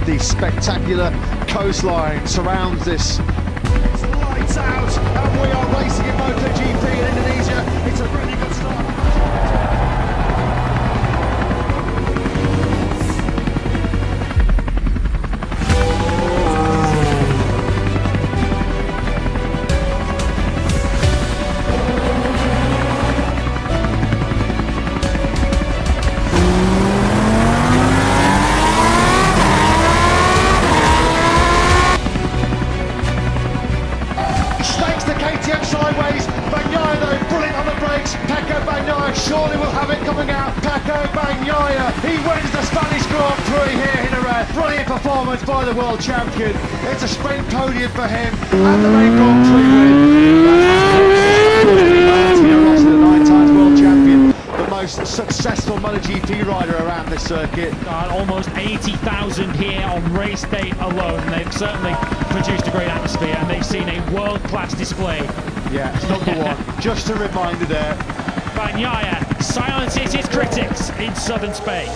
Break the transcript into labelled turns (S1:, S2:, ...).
S1: The spectacular coastline surrounds this. It's lights out, and we are racing in MotoGP in Indonesia. It's a really good start. Sideways, Bagnaia though, brilliant on the brakes. Paco Bagnaia surely will have it coming out. Paco Bagnaia, he wins the Spanish Grand Prix here in Jerez. Brilliant performance by the world champion. It's a sprint podium for him and the main Grand Prix win. The 9 times world champion, the most successful MotoGP rider around this circuit.
S2: Almost 80,000 here on race day alone. They've certainly produced a great atmosphere and they've seen a world-class display.
S1: Yeah, it's number one. Just a reminder there.
S2: Bagnaia silences his critics in southern Spain.